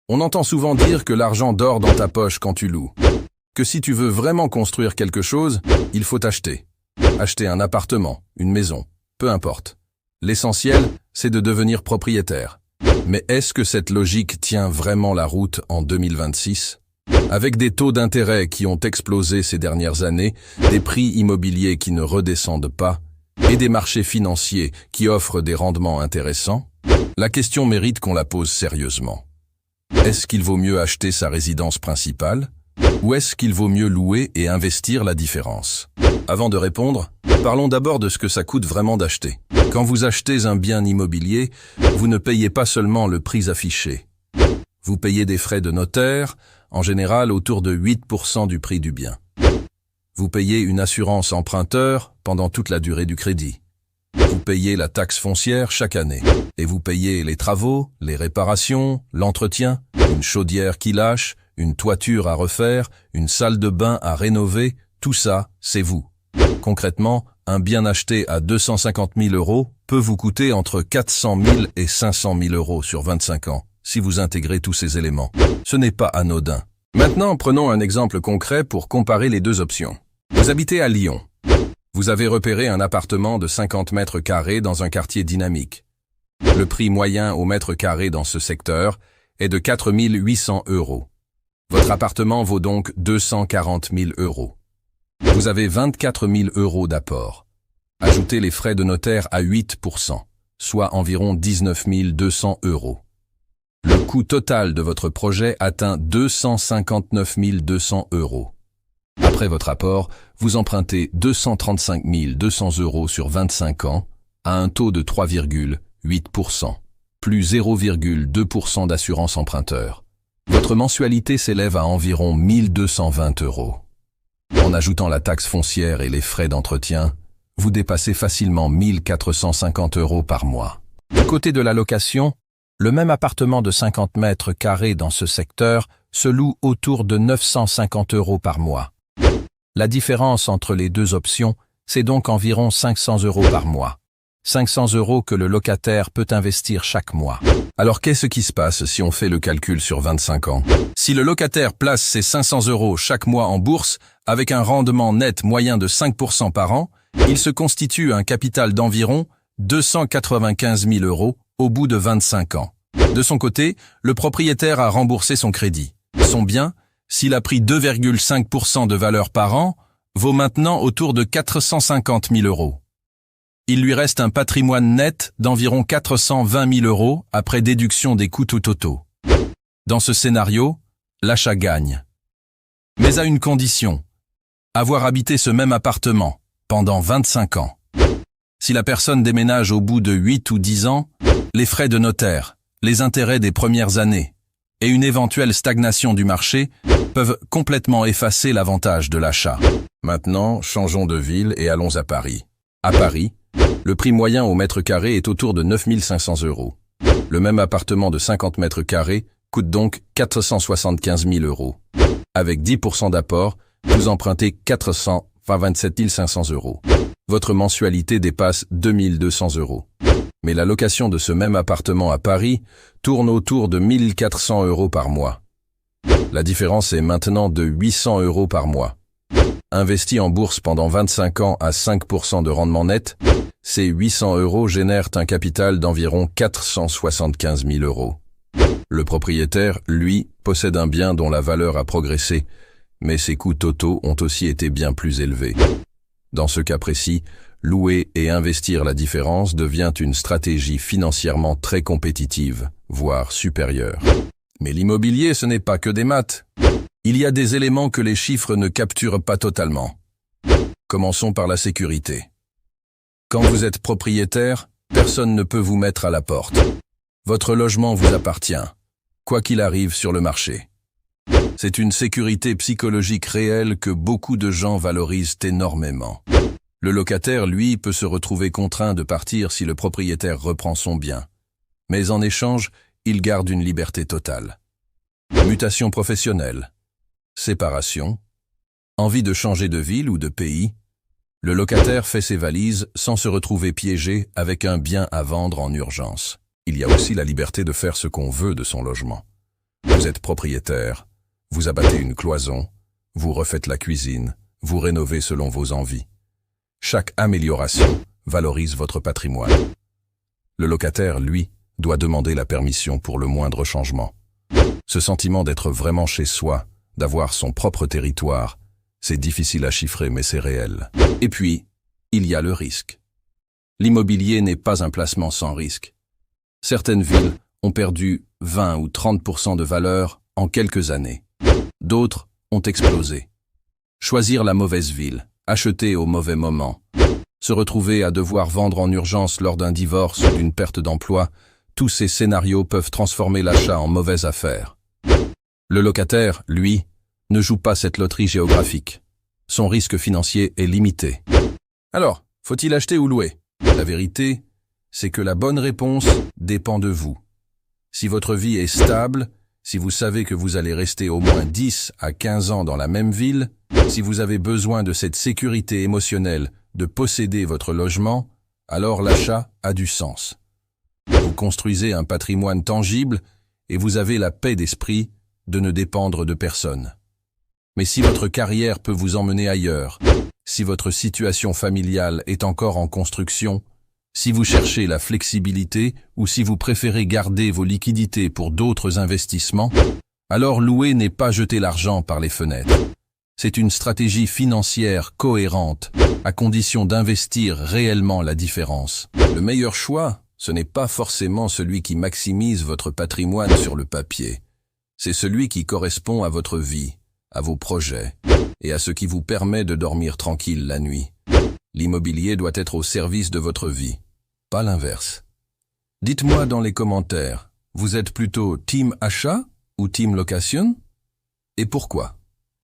On entend souvent dire que l'argent dort dans ta poche quand tu loues. Que si tu veux vraiment construire quelque chose, il faut acheter. Acheter un appartement, une maison, peu importe. L'essentiel, c'est de devenir propriétaire. Mais est-ce que cette logique tient vraiment la route en 2026? Avec des taux d'intérêt qui ont explosé ces dernières années, des prix immobiliers qui ne redescendent pas, et des marchés financiers qui offrent des rendements intéressants, la question mérite qu'on la pose sérieusement. Est-ce qu'il vaut mieux acheter sa résidence principale, ou est-ce qu'il vaut mieux louer et investir la différence? Avant de répondre, parlons d'abord de ce que ça coûte vraiment d'acheter. Quand vous achetez un bien immobilier, vous ne payez pas seulement le prix affiché. Vous payez des frais de notaire, en général autour de 8% du prix du bien. Vous payez une assurance emprunteur pendant toute la durée du crédit. Vous payez la taxe foncière chaque année. Et vous payez les travaux, les réparations, l'entretien, une chaudière qui lâche, une toiture à refaire, une salle de bain à rénover, tout ça, c'est vous. Concrètement, un bien acheté à 250 000 € peut vous coûter entre 400 000 et 500 000 € sur 25 ans, si vous intégrez tous ces éléments. Ce n'est pas anodin. Maintenant, prenons un exemple concret pour comparer les deux options. Vous habitez à Lyon. Vous avez repéré un appartement de 50 mètres carrés dans un quartier dynamique. Le prix moyen au mètre carré dans ce secteur est de 4 800 €. Votre appartement vaut donc 240 000 €. Vous avez 24 000 € d'apport. Ajoutez les frais de notaire à 8%, soit environ 19 200 €. Le coût total de votre projet atteint 259 200 €. Après votre apport, vous empruntez 235 200 € sur 25 ans à un taux de 3,8%, plus 0,2% d'assurance emprunteur. Votre mensualité s'élève à environ 1 220 €. En ajoutant la taxe foncière et les frais d'entretien, vous dépassez facilement 1 450 € par mois. Du côté de la location, le même appartement de 50 mètres carrés dans ce secteur se loue autour de 950 € par mois. La différence entre les deux options, c'est donc environ 500 € par mois. 500 € que le locataire peut investir chaque mois. Alors qu'est-ce qui se passe si on fait le calcul sur 25 ans? Si le locataire place ses 500 € chaque mois en bourse, avec un rendement net moyen de 5% par an, il se constitue un capital d'environ 295 000 € au bout de 25 ans. De son côté, le propriétaire a remboursé son crédit. Son bien, s'il a pris 2,5% de valeur par an, vaut maintenant autour de 450 000 €. Il lui reste un patrimoine net d'environ 420 000 € après déduction des coûts totaux. Dans ce scénario, l'achat gagne. Mais à une condition, avoir habité ce même appartement pendant 25 ans. Si la personne déménage au bout de 8 ou 10 ans, les frais de notaire, les intérêts des premières années et une éventuelle stagnation du marché peuvent complètement effacer l'avantage de l'achat. Maintenant, changeons de ville et allons à Paris. À Paris, le prix moyen au mètre carré est autour de 9 500 €. Le même appartement de 50 mètres carrés coûte donc 475 000 €. Avec 10% d'apport, vous empruntez 427 500 €. Votre mensualité dépasse 2 200 €. Mais la location de ce même appartement à Paris tourne autour de 1 400 € par mois. La différence est maintenant de 800 € par mois. Investi en bourse pendant 25 ans à 5% de rendement net, ces 800 € génèrent un capital d'environ 475 000 €. Le propriétaire, lui, possède un bien dont la valeur a progressé, mais ses coûts totaux ont aussi été bien plus élevés. Dans ce cas précis, louer et investir la différence devient une stratégie financièrement très compétitive, voire supérieure. Mais l'immobilier, ce n'est pas que des maths. Il y a des éléments que les chiffres ne capturent pas totalement. Commençons par la sécurité. Quand vous êtes propriétaire, personne ne peut vous mettre à la porte. Votre logement vous appartient, quoi qu'il arrive sur le marché. C'est une sécurité psychologique réelle que beaucoup de gens valorisent énormément. Le locataire, lui, peut se retrouver contraint de partir si le propriétaire reprend son bien. Mais en échange, il garde une liberté totale. Mutation professionnelle, séparation, envie de changer de ville ou de pays, le locataire fait ses valises sans se retrouver piégé avec un bien à vendre en urgence. Il y a aussi la liberté de faire ce qu'on veut de son logement. Vous êtes propriétaire, vous abattez une cloison, vous refaites la cuisine, vous rénovez selon vos envies. Chaque amélioration valorise votre patrimoine. Le locataire, lui, doit demander la permission pour le moindre changement. Ce sentiment d'être vraiment chez soi, d'avoir son propre territoire, c'est difficile à chiffrer mais c'est réel. Et puis, il y a le risque. L'immobilier n'est pas un placement sans risque. Certaines villes ont perdu 20 ou 30% de valeur en quelques années. D'autres ont explosé. Choisir la mauvaise ville, acheter au mauvais moment, se retrouver à devoir vendre en urgence lors d'un divorce ou d'une perte d'emploi, tous ces scénarios peuvent transformer l'achat en mauvaise affaire. Le locataire, lui, ne joue pas cette loterie géographique. Son risque financier est limité. Alors, faut-il acheter ou louer? La vérité, c'est que la bonne réponse dépend de vous. Si votre vie est stable, si vous savez que vous allez rester au moins 10 à 15 ans dans la même ville, si vous avez besoin de cette sécurité émotionnelle de posséder votre logement, alors l'achat a du sens. Vous construisez un patrimoine tangible et vous avez la paix d'esprit de ne dépendre de personne. Mais si votre carrière peut vous emmener ailleurs, si votre situation familiale est encore en construction, si vous cherchez la flexibilité ou si vous préférez garder vos liquidités pour d'autres investissements, alors louer n'est pas jeter l'argent par les fenêtres. C'est une stratégie financière cohérente, à condition d'investir réellement la différence. Le meilleur choix, ce n'est pas forcément celui qui maximise votre patrimoine sur le papier. C'est celui qui correspond à votre vie, à vos projets et à ce qui vous permet de dormir tranquille la nuit. L'immobilier doit être au service de votre vie, pas l'inverse. Dites-moi dans les commentaires, vous êtes plutôt team achat ou team location? Et pourquoi?